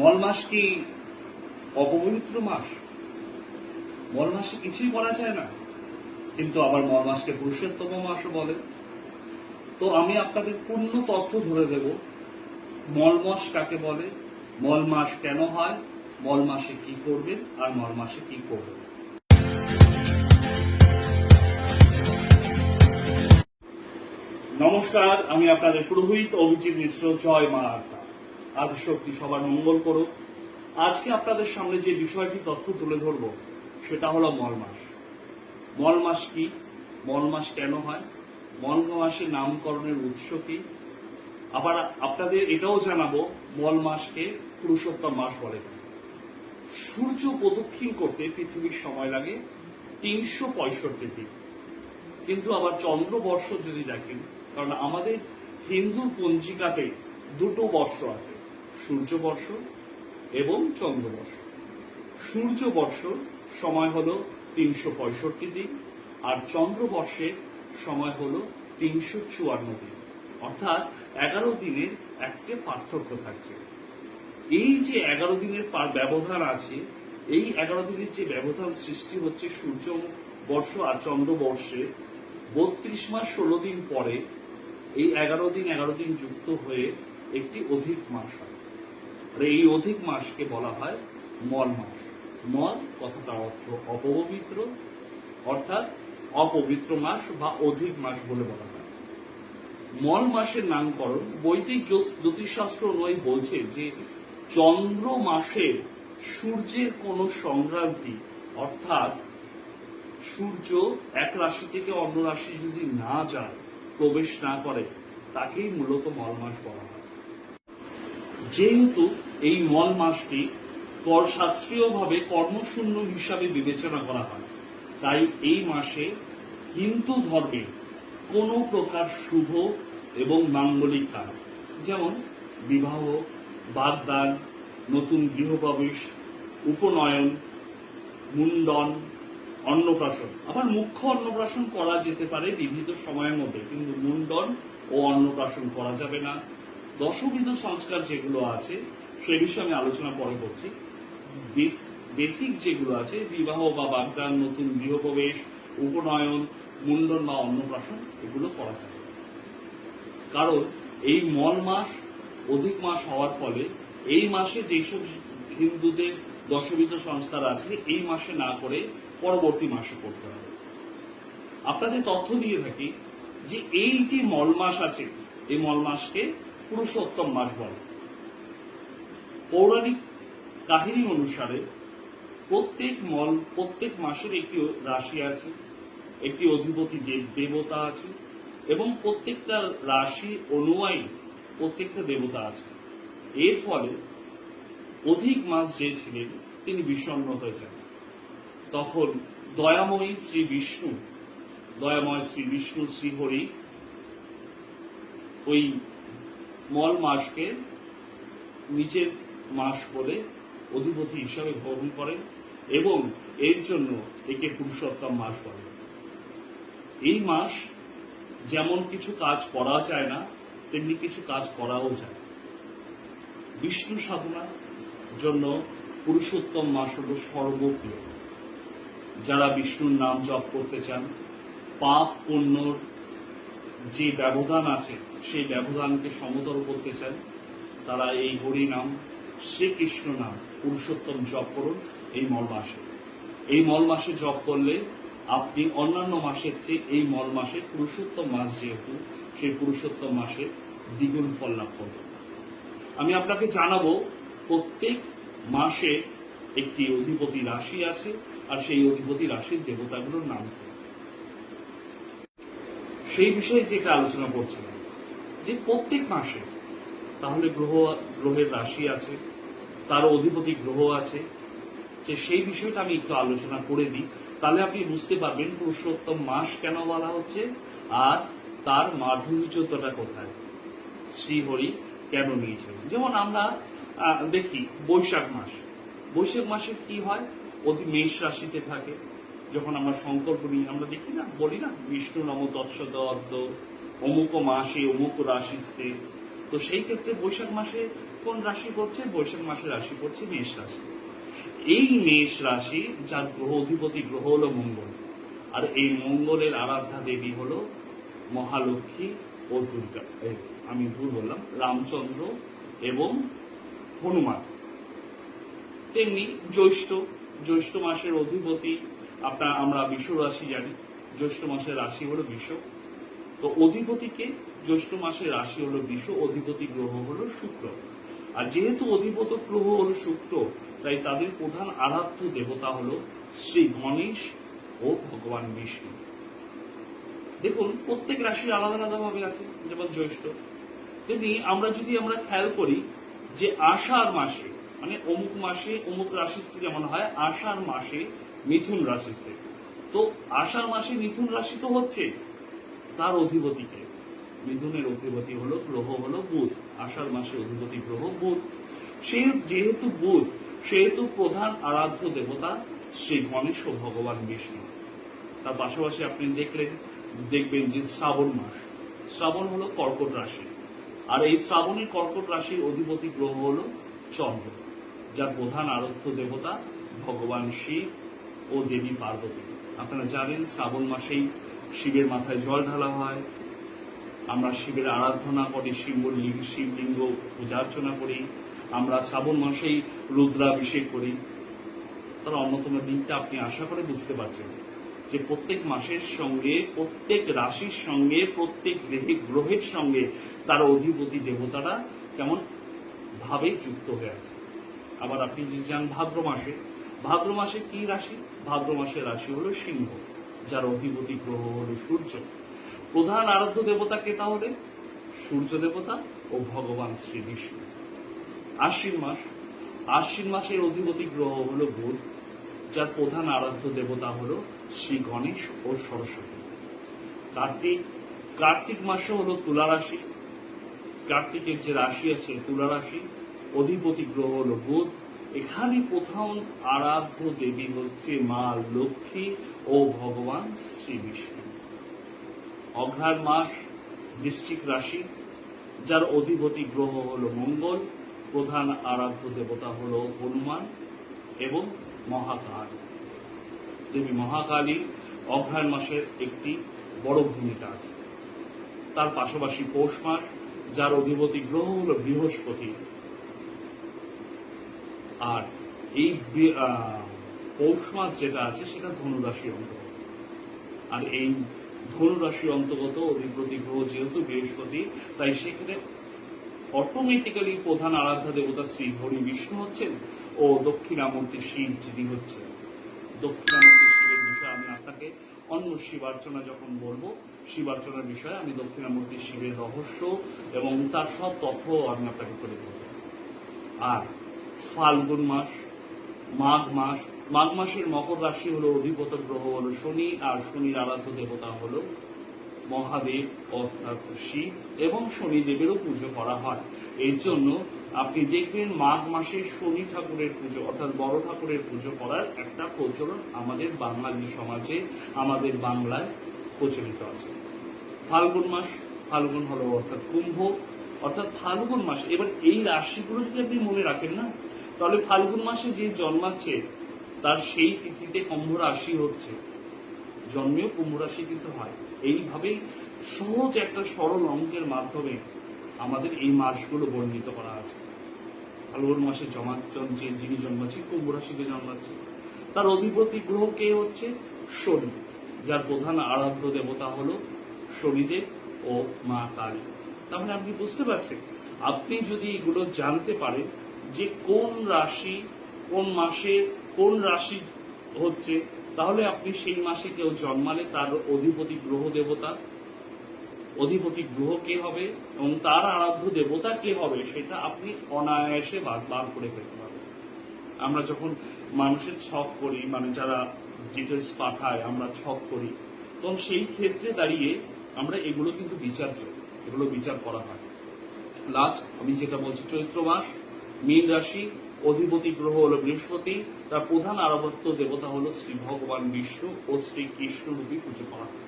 মল মাস কি অপবিত্র মাস? মল মাসে কিছুই করা যায় না, কিন্তু আবার মল মাসকে পুরুষোত্তম মাসও বলে। তো আমি আপনাদের পূর্ণ তথ্য ধরে দেব, মল মাস কাকে বলে, মল মাস কেন হয়, মল মাসে কি করবেন আর মল মাসে কি করবেন। নমস্কার, আমি আপনাদের পুরোহিত অভিজিৎ মিশ্র। জয় মা আত্মা, আদিশক্তি সবার মঙ্গল করুক। আজকে আপনাদের সামনে যে বিষয়টি তথ্য তুলে ধরব সেটা হলো মল মাস। মল মাস কি, মল মাস কেন হয়, মল মাসের নামকরণের উৎস কি, আবার আপনাদের এটাও জানাবো মল মাসকে পুরুষোত্তম মাস বলে। সূর্য প্রদক্ষিণ করতে পৃথিবীর সময় লাগে 365 দিন, কিন্তু আবার চন্দ্রবর্ষ যদি দেখেন, কারণ আমাদের হিন্দু পঞ্জিকাতে দুটো বর্ষ আছে, সূর্যবর্ষ এবং চন্দ্রবর্ষ। সূর্যবর্ষ সময় হলো 365 দিন, আর চন্দ্রবর্ষের সময় হলো 354 দিন, অর্থাৎ 11 দিনের একটা পার্থক্য থাকছে। এই যে 11 দিনের ব্যবধান আছে, এই 11 দিনের যে ব্যবধান সৃষ্টি হচ্ছে সূর্য বর্ষ আর চন্দ্রবর্ষে, 32 মাস 16 দিন পরে এই 11 দিন যুক্ত হয়ে একটি অধিক মাস হয়। আর এই অধিক মাসকে বলা হয় মল মাস। মল কথাটার অর্থ অপবিত্র, অর্থাৎ অপবিত্র মাস বা অধিক মাস বলে বলা হয়। মল মাসের নামকরণ বৈদিক জ্যোতিষশাস্ত্র অনুযায়ী বলছে যে চন্দ্র মাসে সূর্যের কোন সংক্রান্তি, অর্থাৎ সূর্য এক রাশি থেকে অন্য রাশি যদি না যায়, প্রবেশ না করে, তাকেই মূলত মল মাস বলা হয়। যেহেতু এই মল মাসটি শাস্ত্রীয়ভাবে কর্মশূন্য হিসাবে বিবেচনা করা হয়, তাই এই মাসে হিন্দু ধর্মে কোন প্রকার শুভ এবং মাঙ্গলিক কাজ, যেমন বিবাহ, বাগদান, নতুন গৃহপ্রবেশ, উপনয়ন, মুন্ডন, অন্নপ্রাশন, আবার মুখ্য অন্নপ্রাশন করা যেতে পারে বিবিধ সময়ের মধ্যে, কিন্তু মুন্ডন ও অন্নপ্রাশন করা যাবে না। দশবিধ সংস্কার যেগুলো আছে সে বিষয়ে আমি আলোচনা পরে করছি। বেসিক যেগুলো আছে, বিবাহ বা বাগদান, নতুন গৃহপ্রবেশ, উপনয়ন, মুন্ডন বা অন্নপ্রাশন, এগুলো করা যাবে। কারণ এই মল মাস অধিক মাস হওয়ার ফলে এই মাসে যেসব হিন্দুদের দশবিধ সংস্কার আছে, এই মাসে না করে পরবর্তী মাসে করতে হবে। আপনাদের তথ্য দিয়ে থাকি যে এই যে মল মাস আছে, এই মল মাসকে পুরুষোত্তম মাস বলে। পৌরাণিক কাহিনী অনুসারে প্রত্যেক মাসের একটি রাশি আছে, একটি অধিপতি দেবতা আছে, এবং প্রত্যেকটা রাশি অনুযায়ী প্রত্যেকটা দেবতা আছে। এর ফলে অধিক মাস যে ছিলেন তিনি বিষণ্ণ হয়ে যান। তখন দয়াময় শ্রী বিষ্ণু শ্রীহরি ওই মল মাসকে নিজের মাস বলে অধিপতি হিসাবে গ্রহণ করেন, এবং এর জন্য একে পুরুষোত্তম মাস বলে। এই মাস যেমন কিছু কাজ করা যায় না, তেমনি কিছু কাজ করাও যায়। বিষ্ণু সাধনার জন্য পুরুষোত্তম মাস হল সর্বপ্রিয়। যারা বিষ্ণুর নাম জপ করতে চান, পাপ পুণ্যর যে ব্যবধান আছে সেই ব্যবধানকে সমতল করতে চান, তারা এই হরি নাম, শ্রীকৃষ্ণ নাম, পুরুষোত্তম জপ করুন এই মল মাসে। এই মল মাসে জপ করলে আপনি অন্যান্য মাসের চেয়ে এই মল মাসে, পুরুষোত্তম মাস যেহেতু, সেই পুরুষোত্তম মাসে দ্বিগুণ ফল লাভ করবেন। আমি আপনাকে জানাবো প্রত্যেক মাসে একটি অধিপতি রাশি আছে, আর সেই অধিপতি রাশির দেবতাগুলোর নাম কি, সেই বিষয়ে যেটা আলোচনা করছিলাম, যে প্রত্যেক মাসে তাহলে গ্রহের রাশি আছে, তার অধিপতি গ্রহ আছে, যে সেই বিষয়টা আমি একটু আলোচনা করে দিই, তাহলে আপনি বুঝতে পারবেন পুরুষোত্তম মাস কেন বলা হচ্ছে আর তার মাধুর্যতা কোথায়, শ্রীহরি কেন নিয়েছেন। যেমন আমরা দেখি বৈশাখ মাসে কি হয়, মেষ রাশিতে থাকে। যখন আমরা সংকল্প নিই, আমরা দেখি না, বলি না, বিষ্ণু নম তৎসদ অদ্য অমুক মাসে অমুক রাশিতে। তো সেই ক্ষেত্রে বৈশাখ মাসে কোন রাশি পড়ছে? বৈশাখ মাসের রাশি পড়ছে মেষ রাশি। এই মেষ রাশি যার গ্রহ অধিপতি গ্রহ হলো মঙ্গল, আর এই মঙ্গলের আরাধ্যা দেবী হলো মহালক্ষ্মী ও দুর্গা, আমি ভুল বললাম, রামচন্দ্র এবং হনুমান। তেমনি জ্যৈষ্ঠ মাসের অধিপতি আমরা বিষ রাশি জানি, জ্যৈষ্ঠ মাসের রাশি হলো বিষ। তো অধিপতিকে জ্যৈষ্ঠ মাসের রাশি হলো বিষ, অধিপতি গ্রহ হলো শুক্র। আর যেহেতু অধিপত গ্রহ হলো শুক্র, তাই তাদের প্রধান আরাধ্য দেবতা হলো শ্রী গণেশ ও ভগবান বিষ্ণু। দেখুন প্রত্যেক রাশির আলাদা আলাদা ভাবে আছে, যেমন জ্যৈষ্ঠ। তেমনি আমরা খেয়াল করি যে আষাঢ় মাসে, মানে অমুক মাসে অমুক রাশিস্থিতি যেমন হয়, আষাঢ় মাসে মিথুন রাশিস্থিতি। তো আষাঢ় মাসে মিথুন রাশি তো হচ্ছে, তার অধিপতিকে, মিথুনের অধিপতি হলো গ্রহ হলো বুধ। আষাঢ় মাসে অধিপতি গ্রহ বুধ। সে যেহেতু বুধ, সেহেতু প্রধান আরাধ্য দেবতা শ্রী গণেশ ও ভগবান বিষ্ণু। তার পাশাপাশি আপনি দেখবেন যে শ্রাবণ হলো কর্কট রাশি, আর এই শ্রাবণের কর্কট রাশির অধিপতি গ্রহ হলো চন্দ্র, যার প্রধান আরাধ্য দেবতা ভগবান শিব ও দেবী পার্বতী। আপনারা জানেন শ্রাবণ মাসেই শিবের মাথায় জল ঢালা হয়, আমরা শিবের আরাধনা করি, শিবলিঙ্গ পূজা অর্চনা করি, আমরা শ্রাবণ মাসেই রুদ্রাভিষেক করি। তার অন্যতম দিকটা আপনি আশা করে বুঝতে পারছেন যে প্রত্যেক মাসের সঙ্গে, প্রত্যেক রাশির সঙ্গে, প্রত্যেক গ্রহের সঙ্গে তার অধিপতি দেবতারা কেমন ভাবে যুক্ত হয়ে আছে। আবার আপনি যদি যান ভাদ্র মাসে কি রাশি? ভাদ্র মাসের রাশি হলো সিংহ, যার অধিপতি গ্রহ হলো সূর্য। প্রধান আরাধ্য দেবতা কে তাহলে? সূর্য দেবতা ও ভগবান শ্রী বিষ্ণু। আশ্বিন মাসের অধিপতি গ্রহ হলো বুধ, যার প্রধান আরাধ্য দেবতা হলো শ্রী গণেশ ও সরস্বতী। কার্তিক মাসে হলো তুলা রাশি। কার্তিকের যে রাশি আছে তুলা রাশি, অধিপতি গ্রহ হলো বুধ। এখানে প্রধান আরাধ্য দেবী হচ্ছে মা লক্ষ্মী ও ভগবান শ্রী বিষ্ণু। অঘ্রাণ মাস বৃশ্চিক রাশি, যার অধিপতি গ্রহ হলো মঙ্গল, প্রধান আরাধ্য দেবতা হলো হনুমান এবং মহাকাল। দেবী মহাকালী অঘ্রাণ মাসের একটি বড় ভূমিকা আছে। তার পাশাপাশি পৌষ মাস, যার অধিপতি গ্রহ হলো বৃহস্পতি। আর এই পৌষ মাস যেটা আছে সেটা ধনুরাশির অন্তর্গত, আর এই ধনুরাশির অন্তর্গত অধিপতি গ্রহ যেহেতু বৃহস্পতি, তাই সেখানে অটোমেটিক্যালি প্রধান আরাধ্যা দেবতা শ্রী হরি বিষ্ণু হচ্ছেন ও দক্ষিণামূর্তি শিব যিনি হচ্ছেন। দক্ষিণামূর্তি শিবের বিষয়ে আমি আপনাকে অন্য শিবার্চনা যখন বলবো, শিবার্চনার বিষয়ে আমি দক্ষিণামূর্তি শিবের রহস্য এবং তার সব তথ্য আমি আপনাকে তুলে ধরব। আর ফাল্গুন মাস, মাঘ মাসের মকর রাশি হলো অধিপত গ্রহ হলো শনি, আর শনির আরাধ্য দেবতা হলো মহাদেব অর্থাৎ শিব, এবং শনিদেবেরও পুজো করা হয়। এর জন্য আপনি দেখবেন মাঘ মাসে শনি ঠাকুরের পুজো অর্থাৎ বড় ঠাকুরের পুজো করার একটা প্রচলন আমাদের বাঙালি সমাজে, আমাদের বাংলায় প্রচলিত আছে। ফাল্গুন হলো অর্থাৎ কুম্ভ, অর্থাৎ ফাল্গুন মাস। এবার এই রাশিগুলো যদি আপনি মনে রাখেন না, তাহলে ফাল্গুন মাসে যে জন্মাচ্ছে তার সেই তিথিতে কুম্ভ রাশি হচ্ছে, জন্মেও কুম্ভ রাশি কিন্তু হয়। এইভাবেই সহজ একটা সরল অঙ্কের মাধ্যমে আমাদের এই মাসগুলো বর্ণিত করা আছে। ফাল্গুন মাসে যিনি জন্মাচ্ছে কুম্ভ রাশিতে জন্মাচ্ছে, তার অধিপতি গ্রহ কে হচ্ছে? শনি, যার প্রধান আরাধ্য দেবতা হলো শনিদেব ও মা কালী। তাহলে আপনি বুঝতে পারছেন, আপনি যদি এগুলো জানতে পারেন যে কোন রাশি কোন মাসে কোন রাশি হচ্ছে, তাহলে আপনি সেই মাসে কেউ জন্মালে তার অধিপতি গ্রহ কে হবে এবং তার আরাধ্য দেবতা কে হবে সেটা আপনি অনায়াসে বার করে ফেলতে পারবেন। আমরা যখন মানুষের ছক করি, মানে যারা ডিটেলস পাঠায় আমরা ছক করি, তখন সেই ক্ষেত্রে দাঁড়িয়ে আমরা এগুলো কিন্তু বিচার করা হয়। লাস্ট আমি যেটা বলছি, চৈত্র মাস, মীন রাশি, অধিপতি গ্রহ হলো বৃহস্পতি, তার প্রধান আরাধ্য দেবতা হলো শ্রী ভগবান বিষ্ণু ও শ্রী কৃষ্ণ রূপী পুজো করা হয়।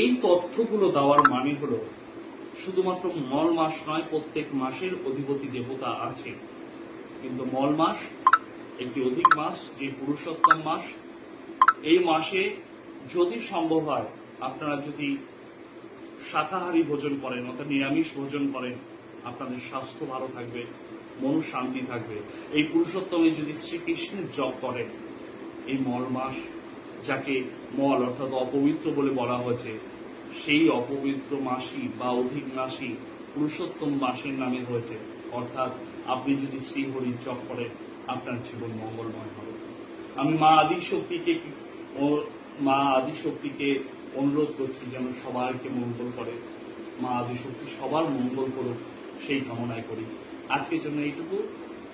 এই তথ্যগুলো দেওয়ার মানে হলো শুধুমাত্র মল মাস নয়, প্রত্যেক মাসের অধিপতি দেবতা আছে, কিন্তু মল মাস একটি অধিক মাস, যে পুরুষোত্তম মাস। এই মাসে যদি সম্ভব হয়, আপনারা যদি শাকাহারী ভোজন করেন, অর্থাৎ নিরামিষ ভোজন করেন, আপনাদের স্বাস্থ্য ভালো থাকবে, মন শান্তি থাকবে। এই পুরুষোত্তমে যদি শ্রীকৃষ্ণের জপ করেন, এই মল মাস, যাকে মল অর্থাৎ অপবিত্র বলে বলা হয়েছে, সেই অপবিত্র মাসই বা অধিক মাসই পুরুষোত্তম মাসের নামে হয়েছে। অর্থাৎ আপনি যদি শ্রীহরির জপ করেন, আপনার জীবন মঙ্গলময় হবে। আমি মা আদিশক্তিকে অনুরোধ করছি যেন সবাইকে মঙ্গল করে, মা আদিশক্তি সবার মঙ্গল করুক, সেই কামনায় করি। আজকের জন্য এইটুকু।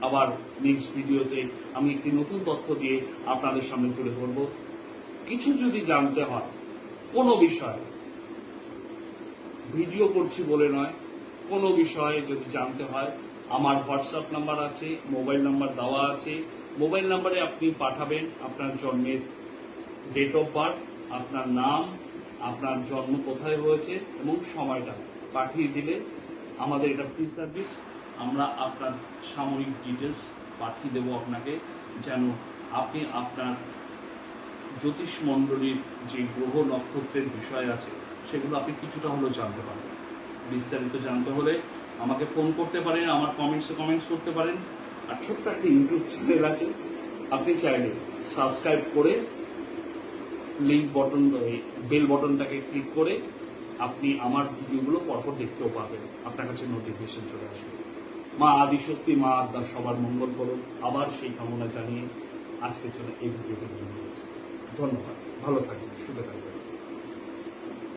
আবার নেক্সট ভিডিওতে আমি একটি নতুন তথ্য দিয়ে আপনাদের সামনে তুলে ধরব। কিছু যদি জানতে হয় কোনো বিষয়, ভিডিও করছি বলে নয়, কোনো বিষয়ে যদি জানতে হয়, আমার হোয়াটসঅ্যাপ নাম্বার আছে, মোবাইল নাম্বার দেওয়া আছে। মোবাইল নাম্বারে আপনি পাঠাবেন আপনার জন্মের ডেট অফ বার্থ, আপনার নাম, আপনার জন্ম কোথায় হয়েছে এবং সময়টা পাঠিয়ে দিলে আমাদের এটা ফ্রি সার্ভিস। আমরা আপনার সাময়িক ডিটেলস পাঠিয়ে দেবো আপনাকে, যেন আপনি আপনার জ্যোতিষ মণ্ডলীর যে গ্রহ নক্ষত্রের বিষয় আছে সেগুলো আপনি কিছুটা হলেও জানতে পারবেন। বিস্তারিত জানতে হলে আমাকে ফোন করতে পারেন, আমার কমেন্টস করতে পারেন। আর ছোট্ট একটা ইউটিউব চ্যানেল আছে, আপনি চাইলে সাবস্ক্রাইব করে বেল বটনটাকে ক্লিক করে আপনি আমার ভিডিওগুলো পরপর দেখতেও পাবেন, আপনার কাছে নোটিফিকেশন চলে আসবে। মা আদিশক্তি, মা আদ্যা সবার মঙ্গল করুন। আবার সেই কামনা জানিয়ে আজকের জন্য এই ভিডিওটি ধন্যবাদ। ভালো থাকবেন, সুখে থাকবেন।